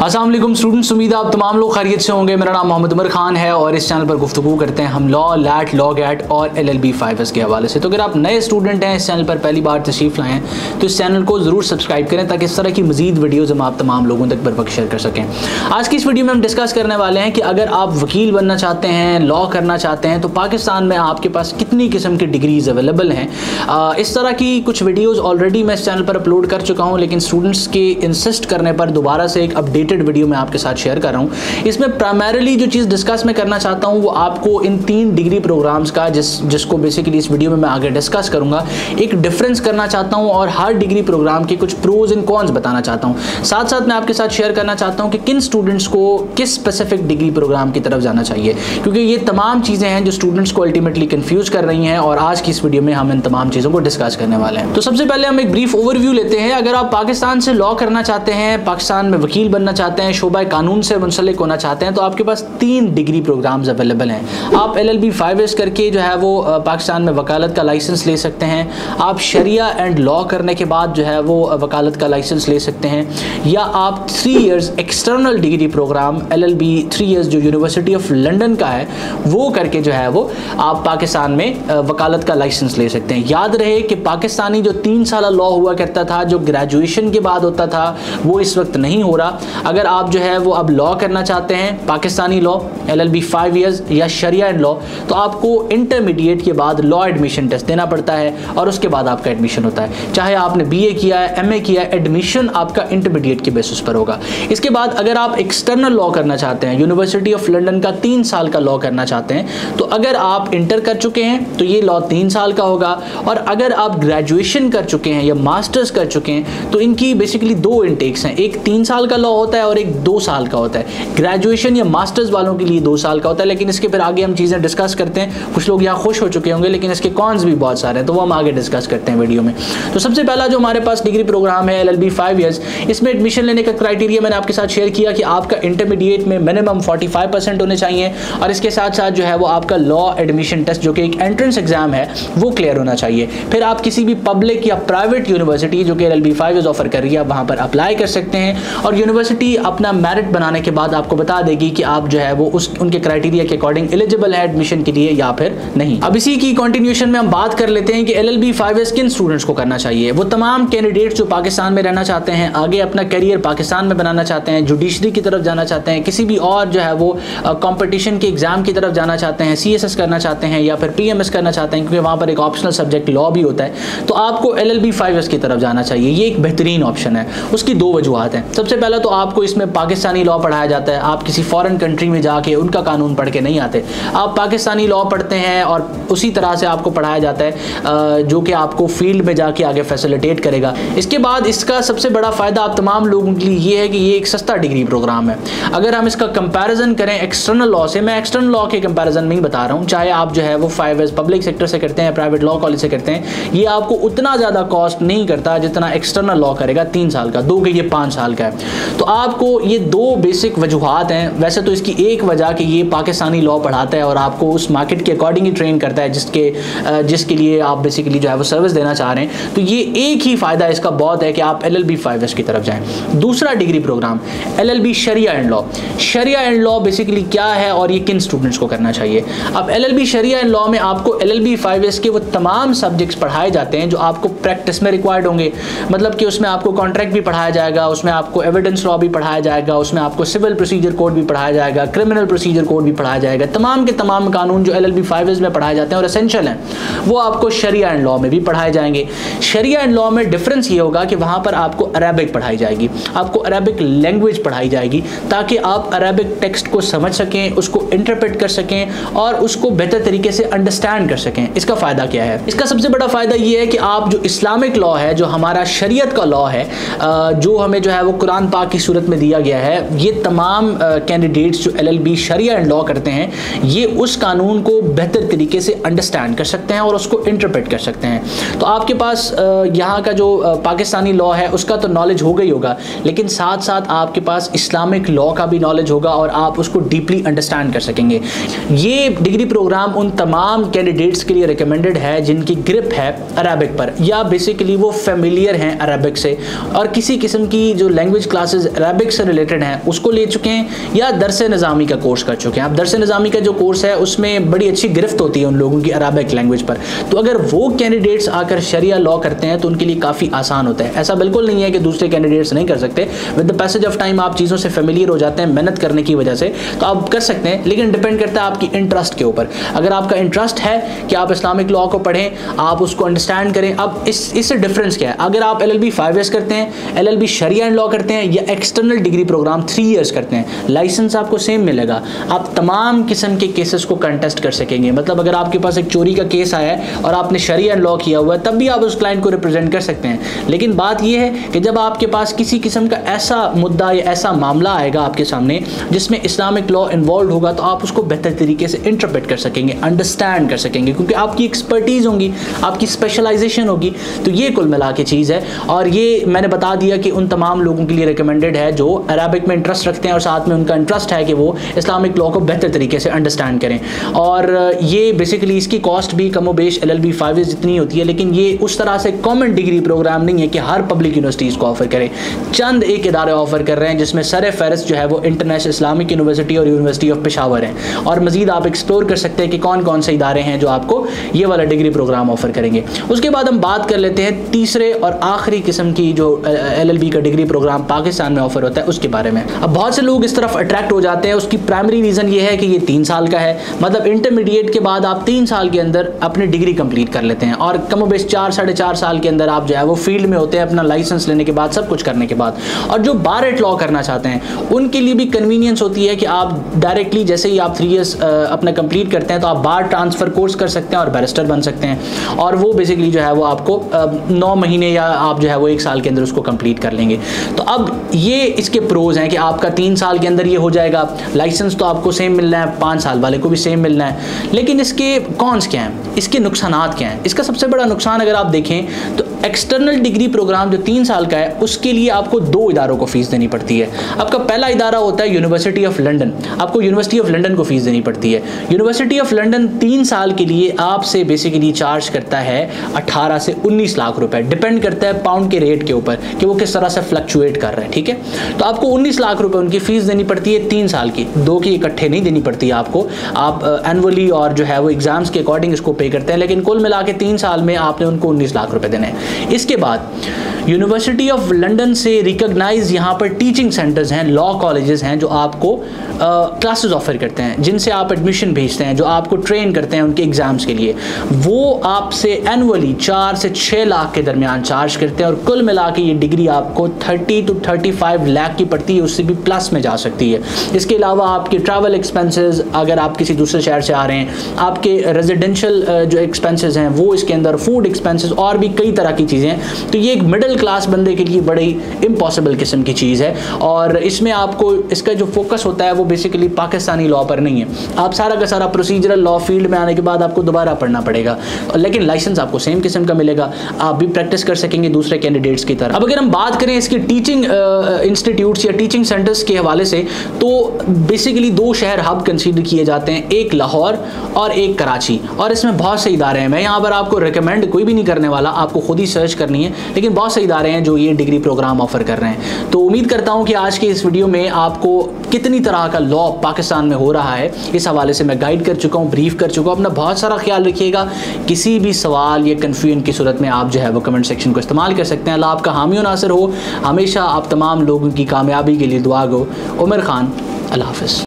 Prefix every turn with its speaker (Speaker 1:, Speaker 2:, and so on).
Speaker 1: अस्सलाम वालेकुम स्टूडेंट्स, उम्मीद है आप तमाम लोग खैरियत से होंगे। मेरा नाम मोहम्मद उमर खान है और इस चैनल पर गुफ्तगू करते हैं हम लॉ, लैट, लॉ गैट और LLB 5S के हवाले से। तो अगर आप नए स्टूडेंट हैं, इस चैनल पर पहली बार तशरीफ़ लाए हैं, तो इस चैनल को ज़रूर सब्सक्राइब करें ताकि इस तरह की मज़ीद वीडियोज़ हम आप तमाम लोगों तक बरवक्त शेयर कर सकें। आज की इस वीडियो में हम डिस्कस करने वाले हैं कि अगर आप वकील बनना चाहते हैं, लॉ करना चाहते हैं, तो पाकिस्तान में आपके पास कितनी किस्म की डिग्रीज़ अवेलेबल हैं। इस तरह की कुछ वीडियोज़ ऑलरेडी मैं इस चैनल पर अपलोड कर चुका हूँ, लेकिन स्टूडेंट्स के इंसिस्ट करने पर दोबारा से एक अपडेटेड वीडियो मैं आपके साथ शेयर कर रहा हूं। इसमें प्राइमरीली जो चीज़ डिस्कस मैं करना चाहता हूं वो आपको इन 3 डिग्री प्रोग्राम्स का जिसको बेसिकली इस वीडियो में मैं आगे डिस्कस करूंगा, एक डिफरेंस करना चाहता हूं और हर डिग्री प्रोग्राम के कुछ प्रोज एंड कॉन्स बताना चाहता हूं। साथ साथ मैं आपके साथ शेयर करना चाहता हूं कि किन स्टूडेंट्स को किस स्पेसिफिक डिग्री प्रोग्राम की तरफ जाना चाहिए, क्योंकि ये तमाम चीज़ें हैं जो स्टूडेंट्स को अल्टीमेटली कंफ्यूज कर रही हैं और आज की इस वीडियो में हम इन तमाम चीज़ों को डिस्कस करने वाले हैं। तो सबसे पहले हम एक ब्रीफ ओवरव्यू लेते हैं। अगर आप पाकिस्तान से लॉ करना चाहते हैं, पाकिस्तान में वकील बनना चाहते हैं, शोबा कानून से मुंसलिक होना चाहते हैं, तो आपके पास 3 डिग्री प्रोग्राम्स अवेलेबल हैं। आप LLB 5S करके जो है वो पाकिस्तान में वकालत का लाइसेंस ले सकते हैं। आप शरिया एंड लॉ करने के बाद जो है वो वकालत का लाइसेंस ले सकते हैं, या आप 3 years external degree programme LLB 3 years जो यूनिवर्सिटी ऑफ लंदन का है वो करके जो है वो आप पाकिस्तान में वकालत का लाइसेंस ले सकते हैं। याद रहे कि पाकिस्तानी जो 3 साल लॉ हुआ करता था, जो ग्रेजुएशन के बाद होता था, वो इस वक्त नहीं हो रहा। अगर आप जो है वो अब लॉ करना चाहते हैं, पाकिस्तानी लॉ LLB 5 इयर्स या शरिया एंड लॉ, तो आपको इंटरमीडिएट के बाद लॉ एडमिशन टेस्ट देना पड़ता है और उसके बाद आपका एडमिशन होता है। चाहे आपने BA किया है, MA किया है, एडमिशन आपका इंटरमीडिएट के बेसिस पर होगा। इसके बाद अगर आप एक्सटर्नल लॉ करना चाहते हैं, यूनिवर्सिटी ऑफ लंदन का 3 साल का लॉ करना चाहते हैं, तो अगर आप इंटर कर चुके हैं तो ये लॉ 3 साल का होगा, और अगर आप ग्रेजुएशन कर चुके हैं या मास्टर्स कर चुके हैं तो इनकी बेसिकली 2 इनटेक्स हैं। एक 3 साल का लॉ होता है और एक 2 साल का होता है। ग्रेजुएशन या मास्टर्स वालों के लिए 2 साल का होता है, लेकिन इसके फिर आगे हम चीज़ें डिस्कस करते हैं। कुछ लोग यहाँ खुश हो चुके होंगे, लेकिन इसके कॉन्स भी बहुत सारे हैं, तो वो हम आगे डिस्कस करते हैं वीडियो में। तो सबसे पहला जो हमारे पास डिग्री प्रोग्राम है LLB 5 इयर्स, इसमें एडमिशन लेने का क्राइटेरिया मैंने आपके साथ शेयर किया कि आपका इंटरमीडिएट में मिनिमम 45% होने चाहिए, और इसके साथ साथ जो है वो आपका लॉ एडमिशन टेस्ट जो कि एक एंट्रेंस एग्जाम है वो क्लियर होना चाहिए। फिर आप किसी भी पब्लिक या प्राइवेट यूनिवर्सिटी जो कि LLB 5 इयर्स ऑफर कर रही है, आप वहाँ पर अप्लाई कर सकते हैं, और यूनिवर्सिटी अपना मेरिट बनाने के बाद आपको बता देगी कि आप जो है वो उनके क्राइटेरिया के अकॉर्डिंग एलिजिबल है एडमिशन के लिए या फिर नहीं। अब इसी की कंटिन्यूएशन में हम बात कर लेते हैं कि LLB 5S किन स्टूडेंट्स को करना चाहिए। वो तमाम कैंडिडेट्स जो पाकिस्तान में रहना चाहते हैं, आगे अपना करियर पाकिस्तान में बनाना चाहते हैं, जुडिशरी की तरफ जाना चाहते हैं, किसी भी और जो है वो कंपटीशन के एग्जाम की तरफ जाना चाहते हैं, CSS करना चाहते हैं या फिर PMS करना चाहते हैं, क्योंकि वहाँ पर एक ऑप्शनल सब्जेक्ट लॉ भी होता है, तो आपको LLB 5S की तरफ जाना चाहिए। ये एक बेहतरीन ऑप्शन है। उसकी 2 वजूहत हैं। सबसे पहला तो आपको इसमें पाकिस्तानी लॉ पढ़ाया जाता है। आप किसी फॉरेन कंट्री में जाके उनका कानून पढ़ के नहीं आते, आप पाकिस्तानी लॉ पढ़ते हैं और उसी तरह से आपको पढ़ाया जाता है जो कि आपको फील्ड में जाके आगे फैसिलिटेट करेगा। इसके बाद इसका सबसे बड़ा फ़ायदा आप तमाम लोगों के लिए ये है कि ये एक सस्ता डिग्री प्रोग्राम है। अगर हम इसका कंपैरिजन करें एक्सटर्नल लॉ से, मैं एक्सटर्नल लॉ के कंपैरिजन में ही बता रहा हूँ, चाहे आप जो है वो 5S पब्लिक सेक्टर से करते हैं, प्राइवेट लॉ कॉलेज से करते हैं, ये आपको उतना ज़्यादा कॉस्ट नहीं करता जितना एक्सटर्नल लॉ करेगा 3 साल का, 2 के ये 5 साल का है। तो आपको ये 2 बेसिक वजूहात हैं। वैसे तो इसकी एक वजह कि ये पाकिस्तानी लॉ पढ़ाता है और आपको उस मार्केट के अकॉर्डिंग ही ट्रेन करता है जिसके लिए आप बेसिकली जो है वो सर्विस देना चाह रहे हैं। तो ये एक ही फ़ायदा इसका बहुत है कि आप LLB 5S की तरफ जाएं। दूसरा डिग्री प्रोग्राम LLB शरिया एंड लॉ। शरिया एंड लॉ बेसिकली क्या है और ये किन स्टूडेंट्स को करना चाहिए। अब LLB शरिया एंड लॉ में आपको LLB 5S के वो तमाम सब्जेक्ट्स पढ़ाए जाते हैं जो आपको प्रैक्टिस में रिक्वायर्ड होंगे। मतलब कि उसमें आपको कॉन्ट्रैक्ट भी पढ़ाया जाएगा, उसमें आपको एविडेंस लॉ भी पढ़ाया जाएगा, उसमें आपको सिविल प्रोसीजर कोड भी पढ़ाया जाएगा, क्रिमिनल प्रोसीजर कोड भी पढ़ाया जाएगा। तमाम के तमाम कानून जो LLB 5S में पढ़ाए जाते हैं और एसेंशियल हैं, वो आपको शरिया एंड लॉ में भी पढ़ाए जाएंगे। शरिया एंड लॉ में डिफरेंस ये होगा कि वहाँ पर आपको अरबिक पढ़ाई जाएगी, आपको अरबिक लैंग्वेज पढ़ाई जाएगी, ताकि आप अरबिक टेक्स्ट को समझ सकें, उसको इंटरप्रेट कर सकें और उसको बेहतर तरीके से अंडरस्टैंड कर सकें। इसका फ़ायदा क्या है? इसका सबसे बड़ा फ़ायदा ये है कि आप जो इस्लामिक लॉ है, जो हमारा शरीयत का लॉ है, जो हमें जो है वो कुरान पाक की सूरत में दिया गया है, ये तमाम कैंडिडेट्स जो LLB शरिया एंड लॉ करते हैं, ये उस कानून को बेहतर तरीके से अंडरस्टैंड कर सकते हैं और उसको इंटरप्रेट कर सकते हैं। तो आपके पास यहाँ का जो पाकिस्तानी लॉ है उसका तो नॉलेज हो गई होगा, लेकिन साथ साथ आपके पास इस्लामिक लॉ का भी नॉलेज होगा और आप उसको डीपली अंडरस्टैंड कर सकेंगे। ये डिग्री प्रोग्राम उन तमाम कैंडिडेट्स के लिए रिकमेंडेड है जिनकी ग्रिप है अरबिक पर, या बेसिकली वो फेमिलियर हैं अरबिक से और किसी किस्म की जो लैंग्वेज क्लासेस अरबिक से रिलेटेड हैं उसको ले चुके हैं या दरस निज़ामी का कोर्स कर चुके हैं। अब दरस निज़ामी का जो कोर्स है उसमें बड़ी अच्छी गिरफ्त होती है उन लोगों की अरबिक लैंग्वेज पर, तो अगर वो कैंडिडेट्स आकर शरिया लॉ करते हैं तो उनके लिए काफ़ी आसान होता है। ऐसा बिल्कुल नहीं है कि दूसरे कैंडिडेट्स नहीं कर सकते, with the passage of time आप चीज़ों से फेमिलियर हो जाते हैं मेहनत करने की वजह से, तो आप कर सकते हैं, लेकिन डिपेंड करता है आपकी इंटरेस्ट के ऊपर। अगर आपका इंटरेस्ट है कि आप इस्लामिक लॉ को पढ़ें, आप उसको अंडरस्टैंड करें। अब इससे डिफरेंस क्या है, अगर आप LLB 5 करते हैं, LLB शरिया एंड लॉ करते हैं या एक्सटर्नल डिग्री प्रोग्राम 3 इयर्स करते हैं, लाइसेंस आपको सेम मिलेगा। आप तमाम किस्म के केसेस को कंटेस्ट कर सकेंगे। मतलब अगर आपके पास एक चोरी का केस आया है और आपने शरिया एंड लॉ किया हुआ है, तब भी आप उस क्लाइंट को रिप्रेजेंट कर सकते हैं। लेकिन बात यह है कि जब आपके पास किसी किस्म का ऐसा मुद्दा या ऐसा मामला आएगा आपके सामने जिसमें इस्लामिक लॉ इन्वॉल्व होगा, तो आप उसको बेहतर तरीके से इंटरप्रेट कर सकेंगे, अंडरस्टैंड कर सकेंगे, क्योंकि आपकी एक्सपर्टीज होगी, आपकी स्पेशलाइजेशन होगी। तो ये कुल मिला के चीज़ है, और ये मैंने बता दिया कि उन तमाम लोगों के लिए रिकमेंडेड है जो अरबिक में इंटरेस्ट रखते हैं और साथ में उनका इंटरेस्ट है कि वो इस्लामिक लॉ को बेहतर तरीके से अंडरस्टैंड करें। और ये बेसिकली इसकी कॉस्ट भी कमो बेश LLB 5 जितनी होती है, लेकिन ये उस तरह से कॉमन डिग्री प्रोग्राम नहीं है कि हर पब्लिक यूनिवर्सिटीज़ को ऑफर करें। चंद एक इदारे ऑफर कर रहे हैं जिसमें सर फहरिस्त जो है वो इंटरनेशनल इस्लामिक यूनिवर्सिटी और यूनिवर्सिटी ऑफ पेशावर है। और मजीद आप एक्सप्लोर कर सकते हैं कि कौन कौन से इदारे हैं जो आपको ये वाला डिग्री प्रोग्राम ऑफर करेंगे। उसके बाद हम बात कर लेते हैं तीसरे और आखिरी किस्म की जो LLB का डिग्री प्रोग्राम पाकिस्तान में ऑफर होता है उसके बारे में। अब बहुत से लोग इस तरफ अट्रैक्ट हो जाते हैं, उसकी प्राइमरी रीज़न ये है कि ये 3 साल का है। मतलब इंटरमीडिएट के बाद आप 3 साल के अंदर अपनी डिग्री कंप्लीट कर लेते हैं और कम बेश 4-4.5 साल के अंदर आप जो है वो फील्ड में होते हैं अपना लाइसेंस लेने के बाद, सब कुछ करने के बाद। और जो बार एट लॉ करना चाहते हैं उनके लिए भी कन्वीनियंस होती है कि आप डायरेक्टली जैसे ही आप 3 इयर्स अपना कंप्लीट करते हैं तो आप बार ट्रांसफ़र कोर्स कर सकते हैं और बैरिस्टर बन सकते हैं। और वो बेसिकली जो है वो आपको 9 महीने या आप जो है वो 1 साल के अंदर उसको कंप्लीट कर लेंगे। तो अब ये इसके प्रोज हैं कि आपका 3 साल के अंदर ये हो जाएगा, लाइसेंस तो आपको सेम मिलना है, 5 साल वाले को भी सेम मिलना है। लेकिन इसके कॉन्स क्या हैं, इसके नुकसानात क्या हैं? इसका सबसे बड़ा नुकसान अगर आप देखें तो एक्सटर्नल डिग्री प्रोग्राम जो 3 साल का है उसके लिए आपको 2 इदारों को फीस देनी पड़ती है। आपका पहला इदारा होता है यूनिवर्सिटी ऑफ लंदन, आपको यूनिवर्सिटी ऑफ लंदन को फीस देनी पड़ती है। यूनिवर्सिटी ऑफ लंदन 3 साल के लिए आपसे बेसिकली चार्ज करता है 18 से 19 लाख रुपए, डिपेंड करता है पाउंड के रेट के ऊपर कि वो किस तरह से फ्लक्चुएट कर रहे हैं, ठीक है। तो आपको 19 लाख रुपए उनकी फीस देनी पड़ती है 3 साल की, 2 की इकट्ठे नहीं देनी पड़ती है आपको, आप एनुअली और जो है वो एग्जाम्स के अकॉर्डिंग इसको पे करते हैं, लेकिन कुल मिला के 3 साल में आपने उनको 19 लाख रुपए देने हैं। इसके बाद यूनिवर्सिटी ऑफ लंदन से रिकॉग्नाइज यहाँ पर टीचिंग सेंटर्स हैं, लॉ कॉलेजेस हैं जो आपको क्लासेस ऑफर करते हैं, जिनसे आप एडमिशन भेजते हैं, जो आपको ट्रेन करते हैं उनके एग्जाम्स के लिए। वो आपसे एनुअली 4 से 6 लाख के दरमियान चार्ज करते हैं और कुल मिला के ये डिग्री आपको 30 to 35 लाख की पड़ती है, उससे भी प्लस में जा सकती है। इसके अलावा आपके ट्रैवल एक्सपेंसेस, अगर आप किसी दूसरे शहर से आ रहे हैं, आपके रेजिडेंशियल जो एक्सपेंसेस हैं वो इसके अंदर, फूड एक्सपेंसेस और भी कई तरह की चीज़ें हैं। तो ये एक मिडिल क्लास बंदे के लिए बड़ी इम्पॉसिबल किस्म की चीज़ है और इसमें आपको इसका जो फोकस होता है वो बेसिकली पाकिस्तानी लॉ पर नहीं है। आप सारा का सारा प्रोसीजरल लॉ फील्ड में आने के बाद आपको दोबारा पढ़ना पड़ेगा, लेकिन लाइसेंस आपको सेम किस्म का मिलेगा, आप भी प्रैक्टिस कर सकेंगे दूसरे कैंडिडेट्स की तरह। अब अगर हम बात करें इसके टीचिंग इंस्टीट्यूट्स या टीचिंग सेंटर्स के हवाले से, तो बेसिकली 2 शहर हब कंसीडर किए जाते हैं, एक लाहौर और एक कराची, और इसमें बहुत से इदारे हैं। मैं यहाँ पर आपको रिकमेंड कोई भी नहीं करने वाला, आपको खुद ही सर्च करनी है, लेकिन बहुत से इदारे हैं जो ये डिग्री प्रोग्राम ऑफर कर रहे हैं। तो उम्मीद करता हूँ कि आज के इस वीडियो में आपको कितनी तरह का लॉ पाकिस्तान में हो रहा है इस हवाले से मैं गाइड कर चुका हूँ, ब्रीफ कर चुका हूँ। अपना बहुत सारा ख्याल रखिएगा। किसी भी सवाल या कन्फ्यूजन की सूरत में आप जो है वो कमेंट सेक्शन को इस्तेमाल कर सकते हैं। अल्लाह आपका हामी और नासिर हो। हमेशा आप तमाम लोगों की कामयाबी के लिए दुआ गो। उमर खान, अल्लाह हाफ़िज़।